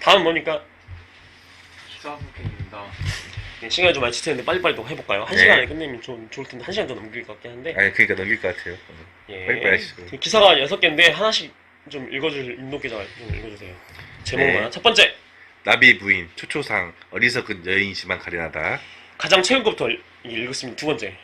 다음 뭐니까? 기사부입니다. 네, 시간이 좀 많이 지체했는데 빨리빨리 또 해볼까요? 한 네. 시간 안에 끝내면 좀 좋을 텐데 한 시간 더 넘길 것 같긴 한데. 아니 그러니까 넘길 것 같아요. 예. 빨리빨리 하시죠. 그 기사가 6개인데 하나씩 좀 읽어줄 임노기자가 좀 읽어주세요. 제목만. 네. 첫 번째, 나비 부인 초초상 어리석은 여인이지만 가련하다. 가장 최근 것부터 읽었습니다. 두 번째,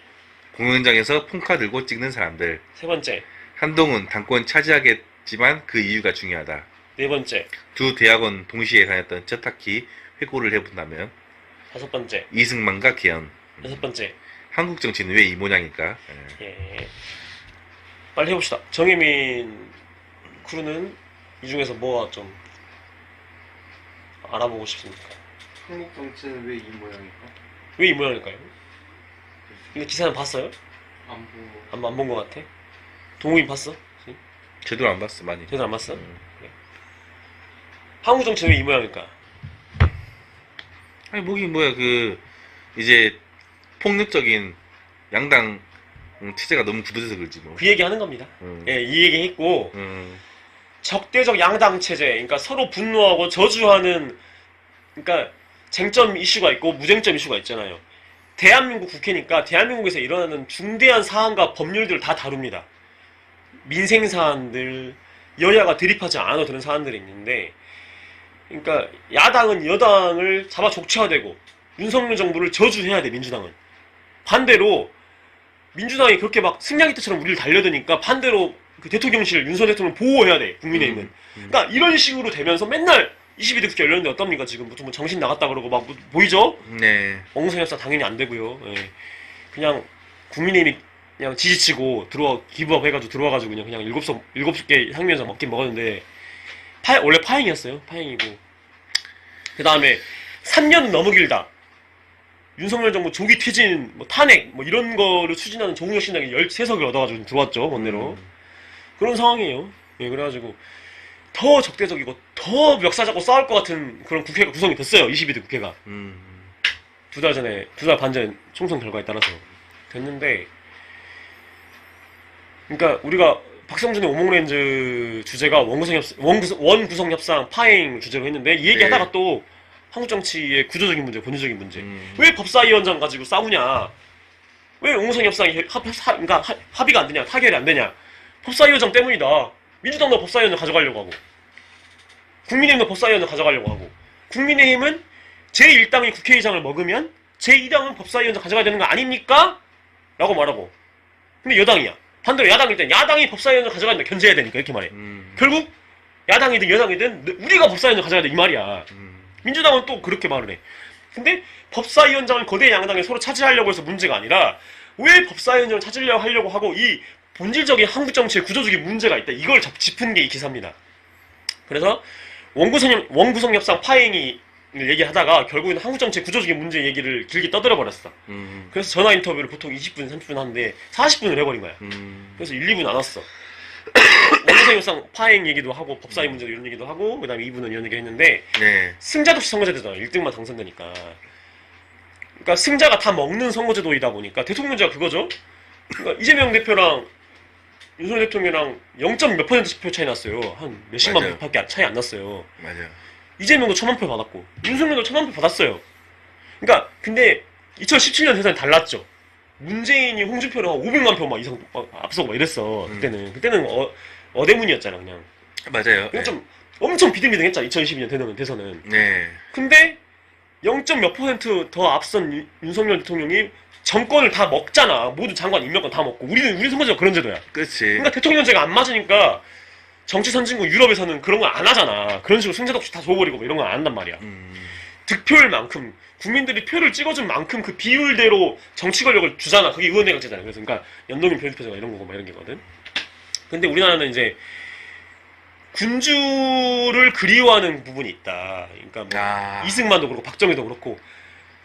공연장에서 폰카 들고 찍는 사람들. 세 번째, 한동훈 당권 차지하겠지만 그 이유가 중요하다. 네 번째, 두 대학원 동시에 다녔던 쩌타키 회고를 해본다면. 다섯 번째, 이승만과 개헌. 여섯 번째. 한국 정치는 왜 이 모양일까? 예. 빨리 해봅시다. 정혜민 크루는 이 중에서 뭐가 좀 알아보고 싶습니까? 한국 정치는 왜 이 모양일까? 왜 이 모양일까요? 근데 기사는 봤어요? 안 보고. 안 본 것 같아? 동욱이 봤어? 제대로 안 봤어 많이. 제대로 안 봤어? 네. 한국 정치는 왜 이 모양일까? 아니 뭐긴 뭐야 그 이제 폭력적인 양당 체제가 너무 굳어져서 그렇지 뭐. 그 얘기 하는 겁니다. 음. 예, 이 얘기 했고, 음. 적대적 양당 체제, 그러니까 서로 분노하고 저주하는, 그러니까 쟁점 이슈가 있고 무쟁점 이슈가 있잖아요. 대한민국 국회니까 대한민국에서 일어나는 중대한 사안과 법률들을 다 다룹니다. 민생 사안들, 여야가 대립하지 않아도 되는 사안들이 있는데, 그러니까 야당은 여당을 잡아 족쳐야 되고 윤석열 정부를 저주해야 돼. 민주당은 반대로 민주당이 그렇게 막 승냥이 떼처럼 우리를 달려드니까 반대로 그 대통령실 윤석열 대통령 보호해야 돼. 국민의힘은. 그러니까 이런 식으로 되면서 맨날 22대 국회 열렸는데 어떻습니까? 지금 뭐 정신 나갔다 그러고 막 보이죠? 네. 엉성 협상 당연히 안 되고요. 예. 그냥 국민의힘이 그냥 지지치고 기부업 해가지고 들어와가지고 그냥 7개 향면서 먹긴 먹었는데 원래 파행이었어요. 파행이고. 그 다음에 3년 너무 길다. 윤석열 정부 조기 퇴진, 뭐 탄핵, 뭐 이런 거를 추진하는 정우영 신당이 13석을 얻어가지고 들어왔죠. 원내로. 그런 상황이에요. 예, 그래가지고 더 적대적이고 더 멱살 잡고 싸울 것 같은 그런 국회가 구성이 됐어요. 22대 국회가. 두 달 반 전에 총선 결과에 따라서 됐는데, 그러니까 우리가 박성준의 오목렌즈 주제가 원구성 협상 파행 주제로 했는데 이 얘기 네. 하다가 또 한국 정치의 구조적인 문제, 본질적인 문제. 왜 법사위원장 가지고 싸우냐? 왜 원구성 협상이 그러니까 합의가 안 되냐? 타결이 안 되냐? 법사위원장 때문이다. 민주당도 법사위원장 가져가려고 하고, 국민의힘도 법사위원장 가져가려고 하고, 국민의힘은 제1당이 국회의장을 먹으면 제2당은 법사위원장 가져가야 되는 거 아닙니까? 라고 말하고, 근데 여당이야. 반대로 야당일 땐 야당이 법사위원장 가져가야 된다. 견제해야 되니까 이렇게 말해. 결국 야당이든 여당이든 우리가 법사위원장 가져가야 돼 이 말이야. 민주당은 또 그렇게 말을 해. 근데 법사위원장을 거대 양당이 서로 차지하려고 해서 문제가 아니라 왜 법사위원장을 찾으려고 하려고 하고 이 본질적인 한국 정치의 구조적인 문제가 있다. 이걸 짚은 게 이 기사입니다. 그래서 원구성 협상 파행이 얘기하다가 결국에는 한국 정치의 구조적인 문제 얘기를 길게 떠들어 버렸어. 그래서 전화 인터뷰를 보통 20분, 30분 하는데 40분을 해버린 거야. 그래서 1, 2분 안 왔어. 원구성 협상 파행 얘기도 하고 법사위 문제 이런 얘기도 하고 그 다음에 2분은 이런 얘기 했는데 네. 승자도 없이 선거제도잖아. 1등만 당선되니까. 그러니까 승자가 다 먹는 선거제도이다 보니까 대통령제가 그거죠. 그러니까 이재명 대표랑 윤석열 대통령이랑 0. 몇 % 표 차이 났어요. 한 몇십만 맞아요. 표밖에 차이 안 났어요. 맞아. 이재명도 1000만 표 받았고 윤석열도 1000만 표 받았어요. 그러니까 근데 2017년 대선이 달랐죠. 문재인이 홍준표를 한 500만 표 막 이상 앞서고 막 이랬어. 그때는 어대문이었잖아 그냥. 맞아요. 그냥 좀 엄청 비등비등했잖아. 2022년 대선은. 네. 근데 0. 몇 % 더 앞선 윤석열 대통령이 정권을 다 먹잖아. 모두 장관 임명권 다 먹고. 우리 선거제가 그런 제도야. 그렇지. 그러니까 대통령제가 안 맞으니까 정치 선진국 유럽에서는 그런 거 안 하잖아. 그런 식으로 승자도 없이 다 줘버리고 뭐 이런 건 안 한단 말이야. 득표율만큼 국민들이 표를 찍어준 만큼 그 비율대로 정치 권력을 주잖아. 그게 의원내각제잖아. 그래서 그러니까 연동형 표지표제가 이런 거고 막 이런 게거든. 근데 우리나라는 이제 군주를 그리워하는 부분이 있다. 그러니까 뭐 이승만도 그렇고 박정희도 그렇고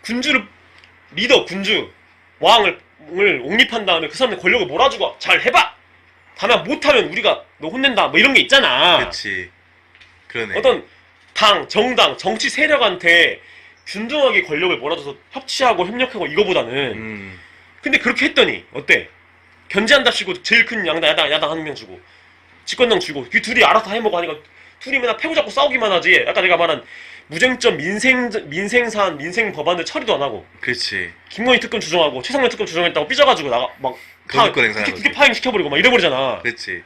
군주 왕을 옹립한 다음에 그 사람들 권력을 몰아주고 잘 해봐. 다만 못하면 우리가 너 혼낸다. 뭐 이런 게 있잖아. 그렇지. 그러네. 어떤 당, 정당, 정치 세력한테 균등하게 권력을 몰아줘서 협치하고 협력하고 이거보다는 근데 그렇게 했더니 어때? 견제한답시고 제일 큰 양당 한 명 주고 집권당 주고 그 둘이 알아서 해먹어 하니까 둘이 맨날 패고 잡고 싸우기만 하지. 아까 내가 말한 무쟁점 민생사안 민생 법안을 처리도 안 하고 그렇지. 김건희 특검 주정하고 최상면 특검 주정했다고 삐져가지고 나가 막 거짓권 행사하는 국회 거지. 파행 시켜버리고 막 이래버리잖아. 그렇지.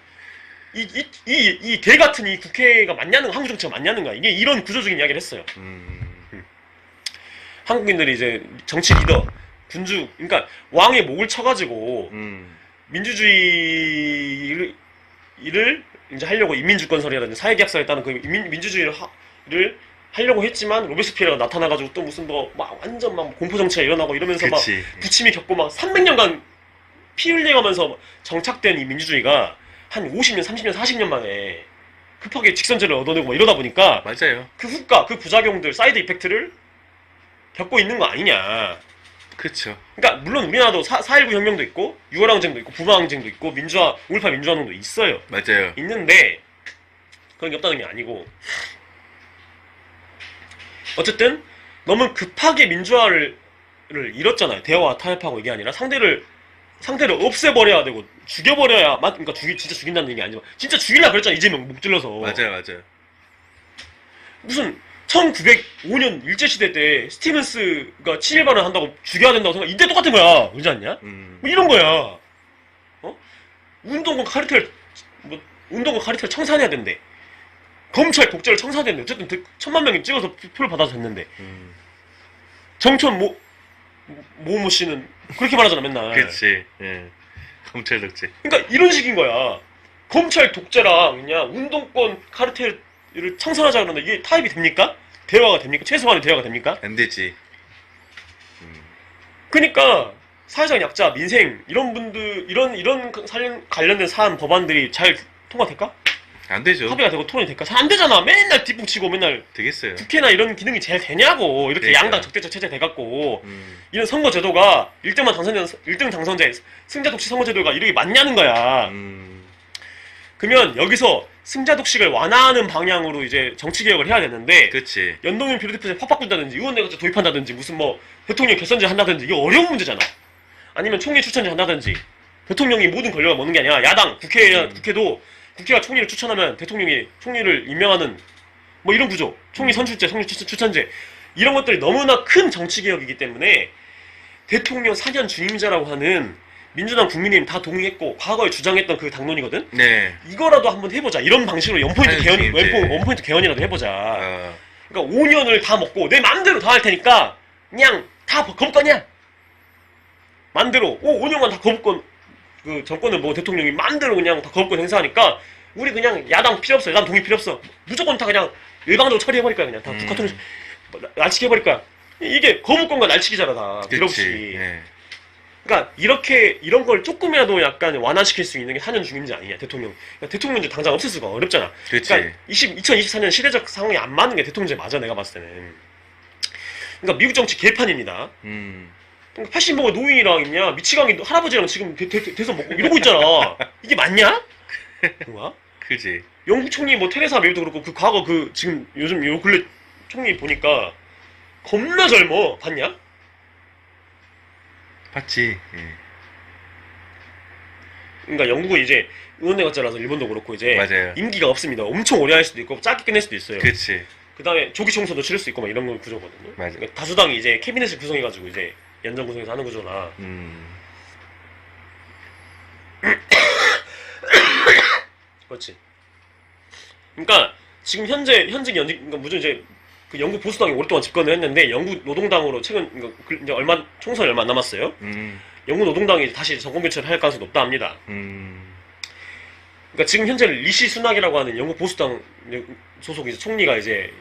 이 개 같은 이 국회가 맞냐는 한국 정치가 맞냐는가 이게 이런 구조적인 이야기를 했어요. 한국인들이 이제 정치 리더 군주 그러니까 왕의 목을 쳐가지고 민주주의를 이제 하려고 인민주권설이라든지 사회계약서에 따른 그 민주주의를 하려고 했지만 로베스피에르가 나타나가지고 또 무슨 뭐 막 완전 막 공포 정치가 일어나고 이러면서 그치. 막 부침이 겪고 막 300년간 피 흘려가면서 정착된 이 민주주의가 한 50년, 30년, 40년 만에 급하게 직선제를 얻어내고 막 이러다 보니까 맞아요. 그 후과, 그 부작용들, 사이드 이펙트를 겪고 있는 거 아니냐. 그렇죠. 그러니까 물론 우리나라도 4.19 혁명도 있고 6월 항쟁도 있고 부마 항쟁도 있고 5.18 민주화운동도 있어요. 맞아요. 있는데 그런 게 없다는 게 아니고 어쨌든 너무 급하게 민주화를 잃었잖아요. 대화와 타협하고 이게 아니라 상대를 없애버려야 되고 죽여버려야 그러니까 진짜 죽인다는 얘기 아니지만 진짜 죽이려고 그랬잖아. 이재명 목 찔러서 맞아요. 무슨 1905년 일제시대 때 스티븐스가 친일반을 한다고 죽여야 된다고 생각 이때 똑같은 거야. 그러지 않냐? 뭐 이런 거야. 운동권 카르텔 청산해야 된대. 검찰 독재를 청산해야 된대. 어쨌든 1,000만 명이 찍어서 표를 받아서 했는데 정천 모모 씨는 그렇게 말하잖아 맨날. 그렇지. 예. 검찰 독재. 그러니까 이런 식인 거야. 검찰 독재랑 그냥 운동권 카르텔을 청산하자 그러는데 이게 타협이 됩니까? 대화가 됩니까? 최소한의 대화가 됩니까? 안 되지. 그러니까 사회적 약자, 민생 이런 분들 이런 관련된 사안 법안들이 잘 통과될까? 안 되죠. 합의가 되고 토론이 될까? 잘 안 되잖아. 맨날 뒷북치고 맨날 되겠어요. 국회나 이런 기능이 잘 되냐고. 이렇게 그러니까. 양당 적대적 체제 돼갖고 이런 선거 제도가 1등 당선자 승자 독식 선거 제도가 이렇게 맞냐는 거야. 그러면 여기서 승자 독식을 완화하는 방향으로 이제 정치 개혁을 해야 되는데 그렇지. 연동형 비례대표제 팍 바꾼다든지 의원내각제 도입한다든지 무슨 뭐 대통령 개선제 한다든지 이게 어려운 문제잖아. 아니면 총리 추천제 한다든지 대통령이 모든 권력을 먹는 게 아니라 야당 국회도 국회가 총리를 추천하면 대통령이 총리를 임명하는 뭐 이런 구조, 총리 선출제, 총리 추천제 이런 것들이 너무나 큰 정치 개혁이기 때문에 대통령 4년 중임제라고 하는 민주당 국민의힘 다 동의했고 과거에 주장했던 그 당론이거든. 네. 이거라도 한번 해보자. 이런 방식으로 원포인트 개헌이라도 해보자. 그러니까 5년을 다 먹고 내 맘대로 다 할 테니까 그냥 다 거부권이야. 맘대로 5년간 다 거부권. 그 정권을 뭐 대통령이 맘대로 그냥 다 거부권 행사하니까 우리 그냥 야당 필요 없어. 야당 동의 필요 없어. 무조건 다 그냥 일방적으로 처리해버릴 거야. 그냥 다 북한통일 날치기 해버릴 거야. 이게 거부권과 날치기잖아 다. 그렇지. 네. 그러니까 이런 걸 조금이라도 약간 완화시킬 수 있는 게 4년 중임제 아니냐 대통령. 그러니까 대통령제 당장 없앨 수가 어렵잖아. 그렇지. 그러니까 2024년 시대적 상황이 안 맞는 게 대통령제 맞아 내가 봤을 때는. 그러니까 미국 정치 개판입니다. 80먹은 노인이랑 있냐 미치광이 할아버지랑 지금 대선 먹고 이러고 있잖아. 이게 맞냐? 뭐야? 그지. 영국 총리 뭐 테레사 메이도 그렇고 그 과거 그 지금 요즘 요 근래 총리 보니까 겁나 젊어. 봤냐? 봤지. 예. 그러니까 영국은 이제 의원내각제라서 일본도 그렇고 이제 맞아요. 임기가 없습니다. 엄청 오래 할 수도 있고 짧게 끝낼 수도 있어요. 그렇지. 그다음에 조기 총선도 치를 수 있고 막 이런 건 구조거든요. 맞아. 그러니까 다수당이 이제 캐비넷을 구성해가지고 이제 연정 구성해서 하는 구조나. 그렇지. 그러니까 지금 현직 그러니까 무슨 이제 그 영국 보수당이 오랫동안 집권을 했는데 영국 노동당으로 최근 그러니까 이제 총선이 얼마 안 남았어요. 영국 노동당이 다시 정권 교체를 할 가능성이 높다 합니다. 그러니까 지금 현재 리시 수낙이라고 하는 영국 보수당 소속 이제 총리가 이제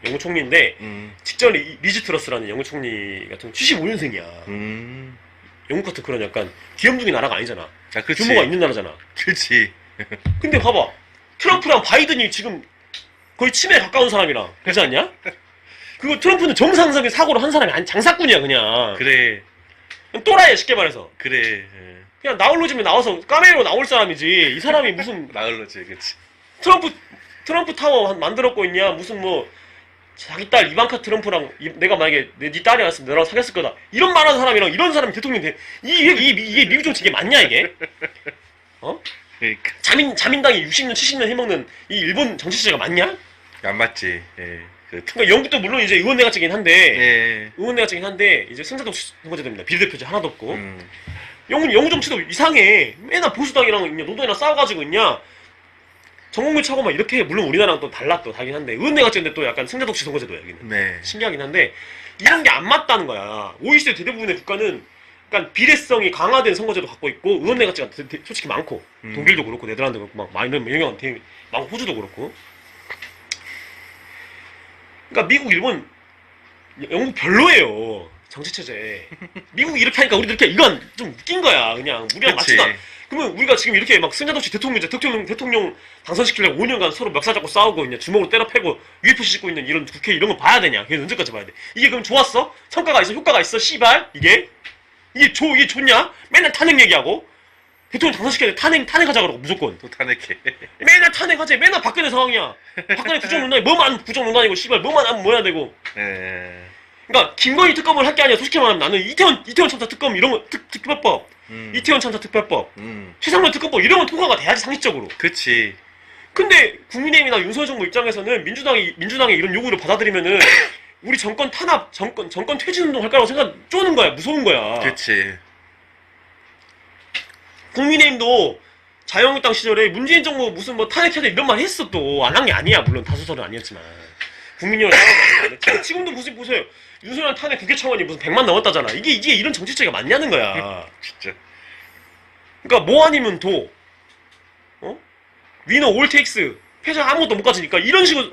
영국 총리인데 직전 리즈 트러스라는 영국 총리 같은 75년생이야. 영국 같은 그런 약간 귀염둥이 나라가 아니잖아. 아, 그렇지. 규모가 있는 나라잖아. 그렇지. 근데 봐봐. 트럼프랑 바이든이 지금 거의 치매에 가까운 사람이랑 그렇지 않냐? 그리고 트럼프는 정상적인 사고를 한 사람이 아니 장사꾼이야 그냥. 그래. 또라이야 쉽게 말해서. 그래. 예. 그냥 나홀로집에 나와서 까메로 나올 사람이지. 이 사람이 무슨 나흘러지, 그렇지. 트럼프 타워 만들었고 있냐? 무슨 뭐 자기 딸 이방카 트럼프랑 내가 만약에 네 딸이 왔으면 너랑 사귀었을 거다. 이런 말하는 사람이랑 이런 사람이 대통령이 돼. 이게 미국 정치 이게 맞냐 이게? 어? 그러니까 자민당이 60년 70년 해먹는 이 일본 정치 체제가 맞냐? 안 맞지. 예. 그러니까 영국도 물론 이제 의원내각제긴 한데 예. 의원내각제긴 한데 이제 승자도 선거제도입니다. 비례대표제 하나도 없고 음. 영국 정치도 이상해. 맨날 보수당이랑 있냐 노동이랑 싸워가지고 있냐. 전국민 차고 막 이렇게 해. 물론 우리나라랑 또 달라 또 다긴 한데 의원내각제인데 또 약간 승자독식 선거제도야 여기는. 네. 신기하긴 한데 이런 게 안 맞다는 거야. OECD 대부분의 국가는 약간 비례성이 강화된 선거제도 갖고 있고 의원내각제가 솔직히 많고 독일도 그렇고 네덜란드도 그렇고 막 많이 영향 되게 많고 호주도 그렇고. 그러니까 미국, 일본, 영국 별로예요. 정치 체제. 미국이 이렇게 하니까 우리도 이렇게 이건 좀 웃긴 거야. 그냥 우리랑 그치. 맞지도 않. 그러면 우리가 지금 이렇게 막 승자독식 대통령 당선시키려고 5년간 서로 멱살 잡고 싸우고 있냐 주먹으로 때려 패고 UFC 씻고 있는 이런 국회 이런 거 봐야 되냐? 그게 언제까지 봐야 돼? 이게 그럼 좋았어? 성과가 있어? 효과가 있어? 씨발 이게 이게 좋냐? 맨날 탄핵 얘기하고 대통령 당선시켜야 돼. 탄핵하자 그러고 무조건. 또 탄핵해. 맨날 탄핵하지. 맨날 박근혜 상황이야. 박근혜 국정농단이 뭐만 하면 국정농단이고 씨발 뭐만 하면 뭐야 되고. 예. 그러니까 김건희 특검을 할 게 아니라 솔직히 말하면 나는 이태원 참사 특검 이런 거 특별법, 이태원 참사 특별법, 최상병 특검법 이런 건 통과가 돼야지 상식적으로. 그치. 근데 국민의힘이나 윤석열 정부 입장에서는 민주당의 이런 요구를 받아들이면은 우리 정권 탄압, 정권 퇴진 운동 할 거라고 생각 쪼는 거야. 무서운 거야. 그치. 국민의힘도 자유한국당 시절에 문재인 정부 무슨 뭐 탄핵해야 돼 이런 말 했어 또. 안 한 게 아니야. 물론 다수설은 아니었지만. 국민의힘을 싸웠는데 지금도 무슨 보세요. 윤석열 탄핵 국회 차원이 무슨 100만 넘었다잖아. 이게 이런 정치체가 맞냐는 거야. 진짜. 그러니까 뭐 아니면 도. 위너 올 테익스. 패자 아무것도 못 가지니까 이런 식으로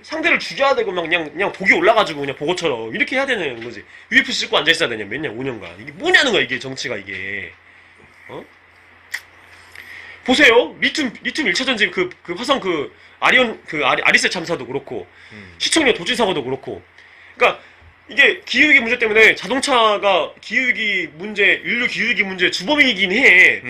상대를 죽여야 되고 막 그냥 독이 올라가지고 그냥 보고처럼 이렇게 해야 되는 거지. UFC 찍고 앉아 있어야 되냐 몇 년 5년간. 이게 뭐냐는 거야 이게 정치가 이게. 보세요. 리튬 1차 전지 그 화성 아리세 참사도 그렇고 시청역 도지 사고도 그렇고. 그러니까 이게 기후위기 문제 때문에 자동차가 기후위기 문제, 인류 기후위기 문제 주범이긴 해.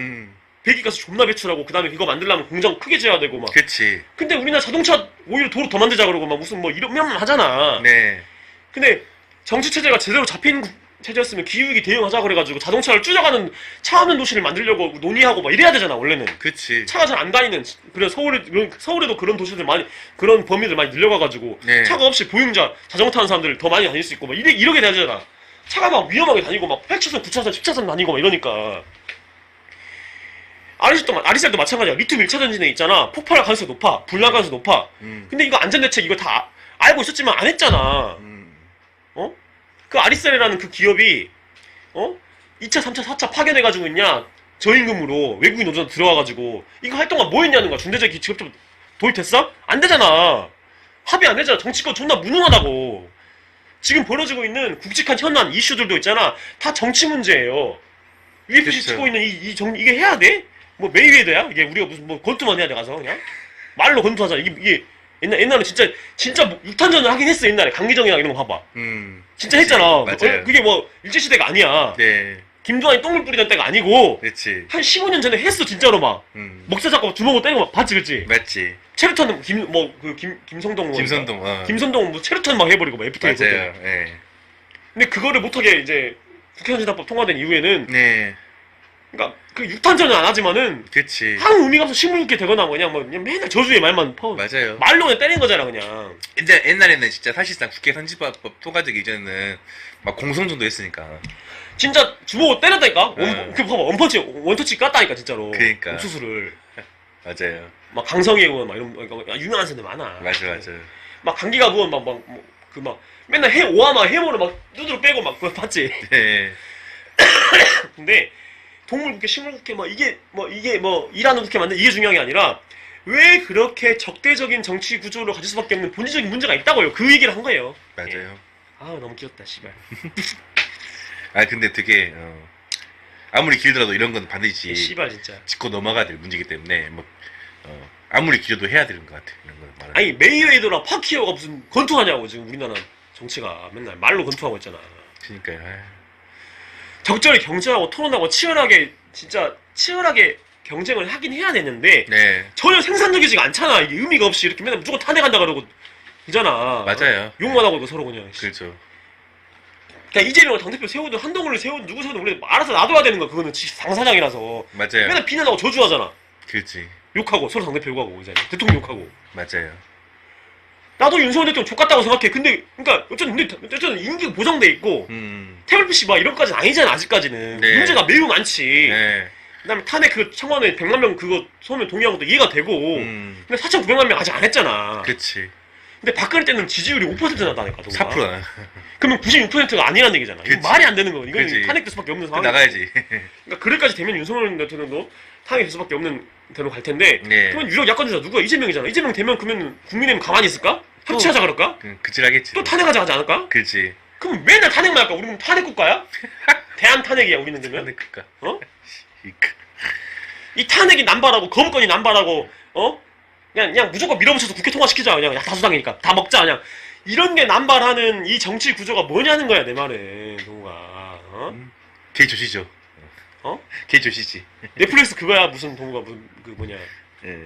배기가스 존나 배출하고 그다음에 이거 만들려면 공장 크게 지어야 되고 막. 그치. 근데 우리나라 자동차 오히려 도로 더 만들자 그러고 막 무슨 뭐 이러면 하잖아. 네. 근데 정치 체제가 제대로 잡힌 체제였으면 기후위기 대응하자 그래가지고 자동차를 줄여가는 차 없는 도시를 만들려고 논의하고 막 이래야 되잖아 원래는. 그치. 차가 잘 안 다니는. 그래 서울에도 그런 도시들 많이 그런 범위들 많이 늘려가가지고 네. 차가 없이 보행자 자전거 타는 사람들 더 많이 다닐 수 있고 막 이렇게 돼야 되잖아. 차가 막 위험하게 다니고 막 8차선 9차선 10차선 다니고 막 이러니까. 아리셀도 마찬가지야. 리튬 1차 전지에 있잖아. 폭발할 가능성이 높아. 불날 가능성이 높아. 근데 이거 안전대책 이거 다 알고 있었지만 안 했잖아. 그 아리셀이라는 그 기업이 2차, 3차, 4차 파견해가지고 있냐 저임금으로 외국인 노조한테 들어와가지고 이거 할 동안 뭐 했냐는 거야. 중대재해 직업적 도입됐어? 안 되잖아. 합의 안 되잖아. 정치권 존나 무능하다고. 지금 벌어지고 있는 굵직한 현안 이슈들도 있잖아. 다 정치 문제예요. UFC 그쵸. 치고 있는 이게 해야 돼? 뭐 메이웨더야? 이게 우리가 무슨 뭐 권투만 해야 돼 가서 그냥 말로 권투하잖아. 이게 옛날에 진짜 뭐 육탄전을 하긴 했어. 옛날에 강기정이랑 이런 거 봐봐. 진짜 했잖아. 맞아요. 그게 뭐 일제시대가 아니야. 네. 김두한이 똥을 뿌리던 때가 아니고 그치. 한 15년 전에 했어 진짜로 막. 목사 잡고 주먹으로 때리고 막 봤지 그치? 맞지. 체르턴 김성동 김선동 뭐 체르턴 막 해버리고 막 FTA 맞아요. 예. 근데 그거를 못하게 이제 국회의원진단법 통과된 이후에는 네. 그러니까 그 육탄전은 안 하지만은 그치. 한 의미가 없어 식물국회 되거나 뭐 그냥 맨날 저주의 말만 맞아요. 말로 그냥 때리는 거잖아 그냥. 옛날에는 진짜 사실상 국회 선진화법 통과되기 이전에는 막 공성전도 했으니까. 진짜 주먹으로 때렸다니까. 네. 그 봐봐 원터치 깠다니까 진짜로. 그러니까. 옥수수를 맞아요. 막 강성희 의원 막 이런 유명한 사람들 많아. 맞아. 막 강기가 의원 막 맨날 오하마 해모를 막 두드러 빼고 막 그거 봤지. 네. 근데 동물국회, 식물국회 이게 일하는 국회 만든 이게 중요한 게 아니라 왜 그렇게 적대적인 정치 구조를 가질 수밖에 없는 본질적인 문제가 있다고요. 그 얘기를 한 거예요. 맞아요. 예. 아 너무 귀엽다 씨발. 근데 되게 아무리 길더라도 이런 건 반드시 씨발 진짜. 짚고 넘어가야 될 문제이기 때문에 아무리 길어도 해야 되는 것 같아. 이런 건 말은. 아니 메이웨더랑 파키오가 무슨 권투하냐고 지금 우리나라 정치가 맨날 말로 권투하고 있잖아. 그러니까요. 적절히 경쟁하고 토론하고 치열하게 경쟁을 하긴 해야 되는데 네. 전혀 생산적이지가 않잖아. 이게 의미가 없이 이렇게 맨날 무조건 탄핵한다 그러고 그잖아. 맞아요. 욕만 하고 이거 서로 그냥. 그렇죠. 그러니까 이재명을 당대표 세우든 한동훈을 세우든 누구 세우든 우리 알아서 놔둬야 되는 거야. 그거는 당사장이라서. 맞아요. 맨날 비난하고 저주하잖아. 그렇지. 욕하고 서로 상대편 욕하고 이제 대통령 욕하고. 맞아요. 나도 윤석열 대통령 족같다고 생각해. 근데 그러니까 어쨌든 임기가 보장돼 있고 태블릿 PC 막 이런 까지는 아니잖아 아직까지는. 네. 문제가 매우 많지. 네. 그다음에 탄핵 그 청와대 100만 명 그거 소면 동의하고도 이해가 되고. 근데 4,900만 명 아직 안 했잖아. 그치. 근데 박근혜 때는 지지율이 5% 나다니까. 4%나. 그러면 96%가 아니라는 얘기잖아. 이거 그치. 말이 안 되는 거. 이건 그치. 탄핵될 수밖에 없는 상황. 나가야지. 그러니까 그럴까지 되면 윤석열 대통령도 탄핵될 수밖에 없는 대로 갈 텐데. 네. 그러면 유력 야권 주자 누가 이재명이잖아. 이재명 되면 그러면 국민의힘 가만히 있을까? 협치하자 그럴까? 그칠하겠지. 또 탄핵하자 하지 않을까? 그치. 그럼 맨날 탄핵만 할까? 우리는 탄핵 국가야? 대한 탄핵이야 우리는 그러면? 그니까. 어? 이 탄핵이 남발하고 거부권이 남발하고 그냥 무조건 밀어붙여서 국회 통과시키자 그냥 다수당이니까 다 먹자 그냥 이런 게 남발하는 이 정치 구조가 뭐냐는 거야 내 말은 동우가 개 조시죠. 개 조시지. 넷플릭스 그거야 무슨 동우가 무슨 그 뭐냐 예.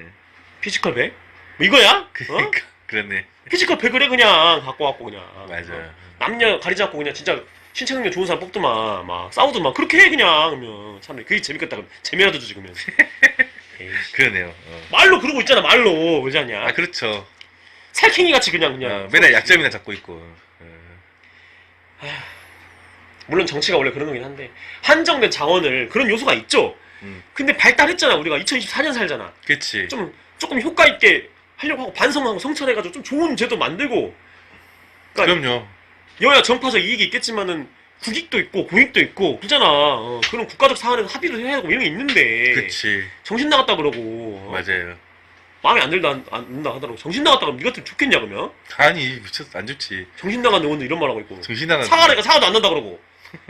피지컬 백? 뭐 이거야? 그렇네. 피지컬 백을 해 그냥 갖고 왔고 그냥 맞아요. 남녀 가리지 않고 그냥 진짜 신체 능력 좋은 사람 뽑더만 막 싸우더만 그렇게 해 그냥 그러면 참 그게 재밌겠다 그러면 재미라도 주지 그러면 에이씨. 그러네요. 말로 그러고 있잖아 말로 그러지 않냐 아 그렇죠. 살쾡이 같이 그냥 맨날 약점이나 잡고 있고. 물론 정치가 원래 그런 거긴 한데 한정된 자원을 그런 요소가 있죠. 근데 발달했잖아 우리가 2024년 살잖아. 그치. 좀 조금 효과 있게 하려고 하고 반성하고 성찰해가지고 좀 좋은 제도 만들고. 그러니까 그럼요. 여야 전파적 이익이 있겠지만은 국익도 있고 공익도 있고 그러잖아. 그런 국가적 사안에서 합의를 해야 하고 이런 게 있는데. 그치. 정신 나갔다 그러고. 맞아요. 마음에 안 들다 안 든다 하더라고. 정신 나갔다 그러면 니 같으면 좋겠냐 그러면? 아니 미쳤어 안 좋지. 정신 나간 의원도 이런 말 하고 있고. 정신 나간. 사과하니까 사과도 안 난다 그러고.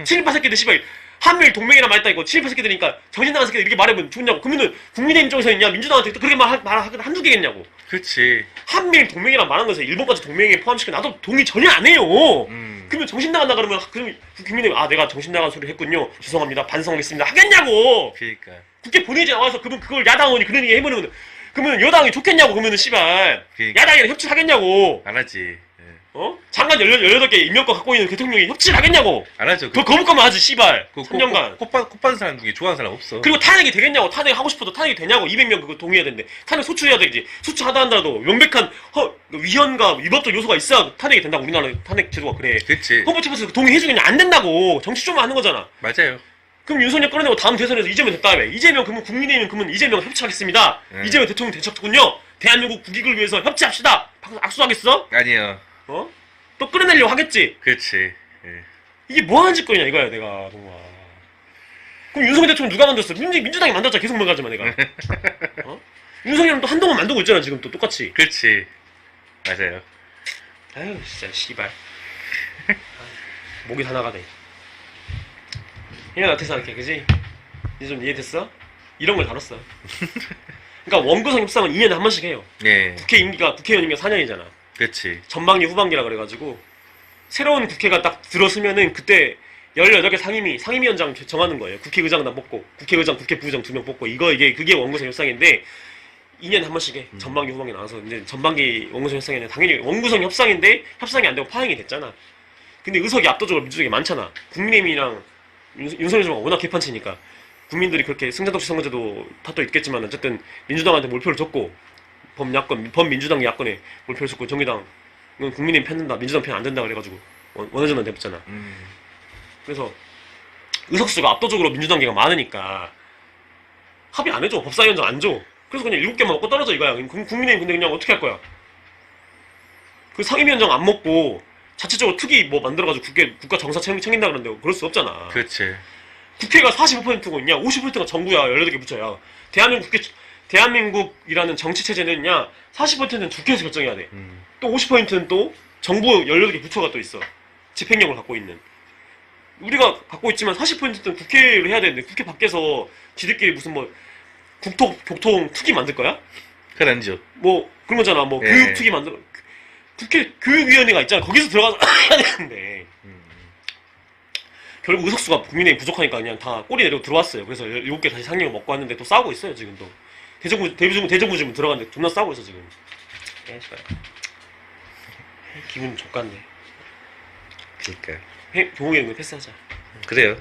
친일파 새끼들 씨발 한미일 동맹이란 말 있다 이거 친일파 새끼들이니까 정신 나간 새끼들 이렇게 말하면 죽냐고. 그러면은 국민의힘 쪽에서 있냐 민주당한테 또 그렇게 말하기는 한두 개겠냐고. 그치. 한미일 동맹이란 말하는 것에 일본까지 동맹에 포함시켜 나도 동의 전혀 안 해요. 그러면 정신 나간다 그러면 그럼 국민의힘 내가 정신 나간 소리 했군요. 죄송합니다. 반성하겠습니다. 하겠냐고. 그러니까. 국회 본회의에 나와서 그걸 야당 의원이 그런 얘기 해버리면 그러면 여당이 좋겠냐고 그러면은 씨발 그러니까. 야당이랑 협치를 하겠냐고. 안 하지. 장관 18개 임명권 갖고 있는 대통령이 협치를 하겠냐고. 안 하죠. 그거 거부권만 하지 씨발 3년간. 콧받는 사람 중에 좋아하는 사람 없어. 그리고 탄핵이 되겠냐고. 탄핵 하고 싶어도 탄핵이 되냐고. 200명 그거 동의해야 되는데 탄핵 소추해야 되지. 소추하다 한다도 명백한 위헌과 위법적 요소가 있어야 탄핵이 된다고. 우리나라 탄핵 제도가 그래. 그치. 헌법재판소에서 동의해주겠냐. 안 된다고. 정치 좀 하는 거잖아. 맞아요. 그럼 윤석열 끌어내고 다음 대선에서 이재명 됐다며. 이재명 그러면 국민의힘은 그러면 이재명 협치하겠습니다. 이재명 대통령 되셨군요. 대한민국 국익을 위해서 협치합시다. 악수하겠어? 아니요. 또 끌어내려고 하겠지. 그렇지. 이게 뭐하는 짓거리냐 이거야 내가 정말. 그럼 윤석열 대통령 누가 만들었어? 민주당이 만들었잖아. 계속 말하지만 내가. 윤석열은 또 한동안 만들고 있잖아 지금 또 똑같이. 그렇지. 맞아요. 아유 진짜 씨발. 목이 다 나가네. 이년한테 생각해 그지? 이제 좀 이해됐어? 이런 걸 다뤘어. 그러니까 원구성 협상은 2년에 한 번씩 해요. 네. 국회의원 임기가 4년이잖아. 그렇지. 전반기 후반기라 그래가지고 새로운 국회가 딱 들어서면은 그때 18개 상임위원장 정하는 거예요. 국회의장당 뽑고 국회의장, 국회부의장 2명 뽑고 그게 원구성 협상인데 2년에 한 번씩 해. 전반기 후반기 나와서 이제 전반기 원구성 협상에는 당연히 원구성 협상인데 협상이 안 되고 파행이 됐잖아. 근데 의석이 압도적으로 민주당이 많잖아. 국민의힘이랑 윤석열 정부가 워낙 개판치니까 국민들이 그렇게 승자독식 선거제도 탓도 있겠지만 어쨌든 민주당한테 몰표를 줬고 범민주당 야권에 몰표를 줬고 정의당은 국민의힘 편 든다 민주당 편 안 된다 그래가지고 원내전환 돼봤잖아. 그래서 의석수가 압도적으로 민주당계가 많으니까 합의 안 해줘. 법사위원장 안 줘. 그래서 그냥 7개만 먹고 떨어져 이거야. 국민의힘 근데 그냥 어떻게 할 거야? 그 상임위원장 안 먹고 자체적으로 특위 뭐 만들어가지고 국가 정사 챙긴다 그러는데 그럴 수 없잖아. 그렇지. 국회가 45%고 있냐? 50%가 정부야. 18개 부처야. 대한민국이라는 정치 체제는 40%는 국회에서 결정해야 돼. 또 50%는 또 정부 18개 부처가 또 있어. 집행력을 갖고 있는. 우리가 갖고 있지만 40%는 국회를 해야 되는데 국회 밖에서 지들끼리 무슨 교통 특위 만들 거야? 그건 아니죠. 그런 거잖아. 예. 교육 특위 만들어. 국회 교육위원회가 있잖아. 거기서 들어가서 해야 되는데. 결국 의석수가 국민의힘 부족하니까 그냥 다 꼬리 내리고 들어왔어요. 그래서 7개 다시 상임을 먹고 왔는데 또 싸우고 있어요, 지금 또. 대정부 지금 들어갔는데 존나 싸우고 있어, 지금. 기분 족같네. 그러니까. 종욱이 형 패스하자. 그래요.